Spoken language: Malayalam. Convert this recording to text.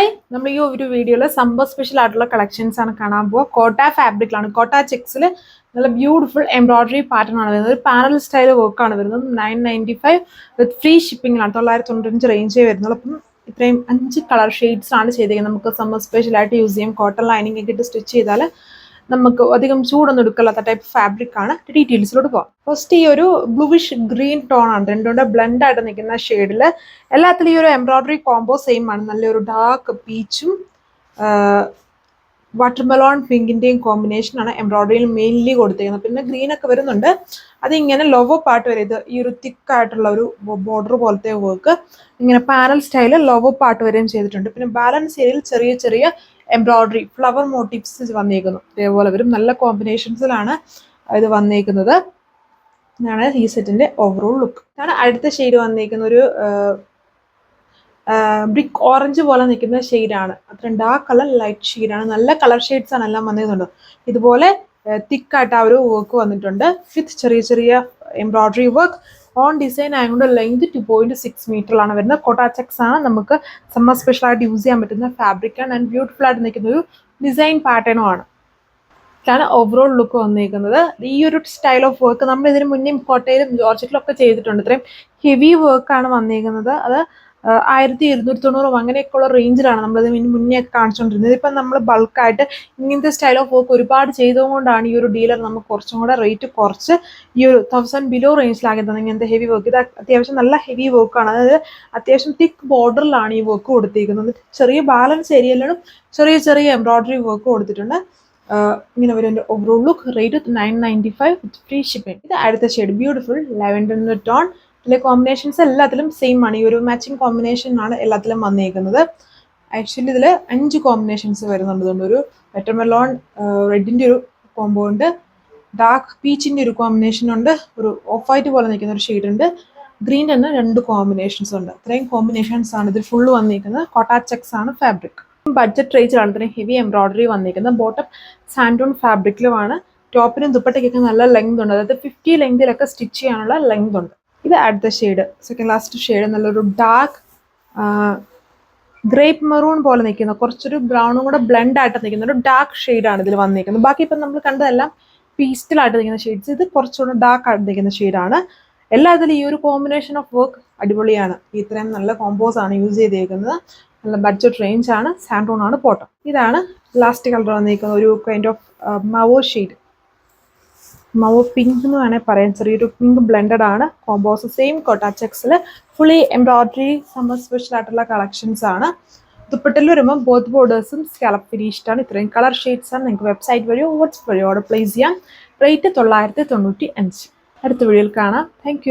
ഹായ്, നമ്മൾ ഈ ഒരു വീഡിയോയിൽ സമ്മർ സ്പെഷ്യൽ ആയിട്ടുള്ള കളക്ഷൻസ് ആണ് കാണാൻ പോകുക. കോട്ട ഫാബ്രിക്കിലാണ്. കോട്ട ചെക്സിൽ നല്ല ബ്യൂട്ടിഫുൾ എംബ്രോയിഡറി പാറ്റേൺ ആണ് വരുന്നത്. ഒരു പാനൽ സ്റ്റൈൽ വർക്കാണ് വരുന്നത്. 995 വിത്ത് ഫ്രീ ഷിപ്പിംഗിലാണ്. 995 റേഞ്ചേ വരുന്നുള്ളൂ. അപ്പം ഇത്രയും 5 കളർ ഷെയ്ഡ്സ് ആണ് ചെയ്തേക്കുന്നത്. നമുക്ക് സമ്മർ സ്പെഷ്യൽ ആയിട്ട് യൂസ് ചെയ്യാം. കോട്ടൺ ലൈനിങ് ഒക്കെ ഇട്ട് സ്റ്റിച്ച് ചെയ്താൽ നമുക്ക് അധികം ചൂടൊന്നും എടുക്കാത്ത ടൈപ്പ് ഫാബ്രിക് ആണ്. ഡീറ്റെയിൽസിലോട്ട് പോകാം. ഫസ്റ്റ് ഈ ഒരു ബ്ലൂവിഷ് ഗ്രീൻ ടോൺ ആണ്. രണ്ടുകൊണ്ട് ബ്ലെൻഡ് ആയിട്ട് നിൽക്കുന്ന ഷെയ്ഡിൽ എല്ലാത്തിലും ഈ ഒരു എംബ്രോയിഡറി കോംബോ സെയിം ആണ്. നല്ലൊരു ഡാർക്ക് പീച്ചും വാട്ടർമെലോൺ പിങ്കിന്റെയും കോമ്പിനേഷൻ ആണ് എംബ്രോയിഡറിയിൽ മെയിൻലി കൊടുത്തിരിക്കുന്നത്. പിന്നെ ഗ്രീൻ ഒക്കെ വരുന്നുണ്ട്. അതിങ്ങനെ ലോവോ പാർട്ട് വരെ ഇത് ഈ ഒരു തിക്ക് ആയിട്ടുള്ള ഒരു ബോർഡർ പോലത്തെ വർക്ക് ഇങ്ങനെ പാനൽ സ്റ്റൈല് ലോവോ പാർട്ട് വരെയും ചെയ്തിട്ടുണ്ട്. പിന്നെ ബാലൻസ് ഏരിയയിൽ ചെറിയ ചെറിയ എംബ്രോയിഡറി ഫ്ലവർ മോട്ടീവ്സ് വന്നേക്കുന്നു. അതേപോലെ വരും. നല്ല കോമ്പിനേഷൻസിലാണ് ഇത് വന്നേക്കുന്നത്. ഇതാണ് ഈ സെറ്റിന്റെ ഓവറോൾ ലുക്ക്. ഇതാണ് അടുത്ത ഷെയ്ഡ് വന്നേക്കുന്ന ഒരു ബ്രിക്ക് ഓറഞ്ച് പോലെ നിൽക്കുന്ന ഷെയ്ഡാണ്. അത്രയും ഡാർക്ക് കളർ ലൈറ്റ് ഷെയ്ഡാണ്. നല്ല കളർ ഷെയ്ഡ്സ് ആണ് എല്ലാം വന്നിട്ടുണ്ട്. ഇതുപോലെ തിക്കായിട്ട് ആ ഒരു വർക്ക് വന്നിട്ടുണ്ട്. വിത്ത് ചെറിയ ചെറിയ എംബ്രോയിഡറി വർക്ക് ഓൺ ഡിസൈൻ ആയതുകൊണ്ട് ലെങ്ത് 2.6 മീറ്ററിലാണ് വരുന്നത്. കോട്ട ചെക്സ് ആണ്. നമുക്ക് സമ്മർ സ്പെഷ്യൽ ആയിട്ട് യൂസ് ചെയ്യാൻ പറ്റുന്ന ഫാബ്രിക് ആണ്. ആൻഡ് ബ്യൂട്ടിഫുൾ ആയിട്ട് നിൽക്കുന്ന ഒരു ഡിസൈൻ പാറ്റേണും ആണ്. ഇതാണ് ഓവറോൾ ലുക്ക് വന്നിരിക്കുന്നത്. ഈ ഒരു സ്റ്റൈൽ ഓഫ് വർക്ക് നമ്മൾ ഇതിന് മുന്നേ കോട്ടയിലും ജോർജറ്റിലും ഒക്കെ ചെയ്തിട്ടുണ്ട്. ഇത്രയും ഹെവി വർക്കാണ് വന്നിരിക്കുന്നത്. അത് 1290 അങ്ങനെയൊക്കെയുള്ള റേഞ്ചിലാണ് നമ്മളിത് മുന്നേ കാണിച്ചുകൊണ്ടിരുന്നത്. ഇപ്പം നമ്മൾ ബൾക്കായിട്ട് ഇങ്ങനത്തെ സ്റ്റൈൽ ഓഫ് വർക്ക് ഒരുപാട് ചെയ്തുകൊണ്ടാണ് ഈ ഒരു ഡീലർ നമുക്ക് കുറച്ചും കൂടെ റേറ്റ് കുറച്ച് ഈ ഒരു 1000 ബിലോ റേഞ്ചിലാക്കി തന്നെ ഇങ്ങനത്തെ ഹെവി വർക്ക്. ഇത് അത്യാവശ്യം നല്ല ഹെവി വർക്കാണ്. അതായത് അത്യാവശ്യം തിക്ക് ബോർഡറിലാണ് ഈ വർക്ക് കൊടുത്തിരിക്കുന്നത്. ചെറിയ ബാലൻസ് ഏരിയയിലും ചെറിയ ചെറിയ എംബ്രോയിഡറി വർക്ക് കൊടുത്തിട്ടുണ്ട്. ഇങ്ങനെ വരും. എൻ്റെ ഓവറോൾ ലുക്ക്. റേറ്റ് 995 വിത്ത് ഫ്രീ ഷിപ്പിംഗ്. ഇത് അടുത്ത ഷെയ്ഡ് ബ്യൂട്ടിഫുൾ ലാവൻഡർ ടോൺ. ഇതിലെ കോമ്പിനേഷൻസ് എല്ലാത്തിലും സെയിം ആണ്. ഈ ഒരു മാച്ചിങ് കോമ്പിനേഷൻ ആണ് എല്ലാത്തിലും വന്നിരിക്കുന്നത്. ആക്ച്വലി ഇതിൽ 5 കോമ്പിനേഷൻസ് വരുന്നുണ്ട്. ഒരു വാട്ടർമെലോൺ റെഡിൻ്റെ ഒരു കോംബോ ഉണ്ട്. ഡാർക്ക് പീച്ചിൻ്റെ ഒരു കോമ്പിനേഷൻ ഉണ്ട്. ഒരു ഓഫ് വൈറ്റ് പോലെ നിൽക്കുന്ന ഒരു ഷെയ്ഡ് ഉണ്ട്. ഗ്രീൻ തന്നെ 2 കോമ്പിനേഷൻസ് ഉണ്ട്. ഇത്രയും കോമ്പിനേഷൻസ് ആണ് ഇതിൽ ഫുള്ള് വന്നിരിക്കുന്നത്. കോട്ട ചെക്സ് ആണ് ഫാബ്രിക്. ബഡ്ജറ്റ് റേഞ്ചിലാണ് ഇത്രയും ഹെവി എംബ്രോയിഡറി വന്നിരിക്കുന്നത്. ബോട്ടം സാൻഡോൺ ഫാബ്രിക്കിലുമാണ്. ടോപ്പിനും ദുപ്പട്ടയ്ക്കൊക്കെ നല്ല ലെങ്ത് ഉണ്ട്. അതായത് 50 ലെങ്തിലൊക്കെ സ്റ്റിച്ച് ചെയ്യാനുള്ള ലെങ്ത് ഉണ്ട്. ഇത് അടുത്ത ഷെയ്ഡ്, സെക്കൻഡ് ലാസ്റ്റ് ഷെയ്ഡ്, നല്ലൊരു ഡാർക്ക് ഗ്രേപ്പ് മെറൂൺ പോലെ നിൽക്കുന്ന കുറച്ചൊരു ബ്രൗണും കൂടെ ബ്ലെൻഡ് ആയിട്ട് നിൽക്കുന്ന ഒരു ഡാർക്ക് ഷെയ്ഡാണ് ഇതിൽ വന്നിരിക്കുന്നത്. ബാക്കി ഇപ്പം നമ്മൾ കണ്ടതെല്ലാം പീസ്റ്റലായിട്ട് നിൽക്കുന്ന ഷെയ്ഡ്സ്. ഇത് കുറച്ചുകൂടെ ഡാർക്ക് ആയിട്ട് നിൽക്കുന്ന ഷെയ്ഡാണ്. എല്ലാ ഇതിലും ഈ ഒരു കോമ്പിനേഷൻ ഓഫ് വർക്ക് അടിപൊളിയാണ്. ഇത്രയും നല്ല കോമ്പോസ് ആണ് യൂസ് ചെയ്തേക്കുന്നത്. നല്ല ബഡ്ജറ്റ് റേഞ്ച് ആണ്. സാൻഡോൺ ആണ് ബോട്ടം. ഇതാണ് ലാസ്റ്റ് കളർ വന്നിരിക്കുന്ന ഒരു കൈൻഡ് ഓഫ് മവോ ഷെയ്ഡ്. മവോ പിങ്ക് എന്ന് വേണേൽ പറയാം. ചെറിയൊരു പിങ്ക് ബ്ലെൻഡഡ് ആണ്. കോമ്പോസ് സെയിം കോട്ട ചെക്സിൽ ഫുള്ളി എംബ്രോയിഡറി സമ്മർ സ്പെഷ്യൽ ആയിട്ടുള്ള കളക്ഷൻസ് ആണ്. ദുപ്പട്ടയിൽ വരുമ്പോൾ ബോത്ത് ബോർഡേഴ്സും സ്കാലപ്പ് ഫിനിഷ്ഡ് ആണ്. ഇത്രയും കളർ ഷെയ്ഡ്സ് ആണ്. നിങ്ങൾക്ക് വെബ്സൈറ്റ് വഴിയോ വാട്സ്ആപ്പ് വഴിയോ ഓർഡർ പ്ലേസ് ചെയ്യാം. റേറ്റ് 995. അടുത്ത വീഡിയോയിൽ കാണാം. താങ്ക്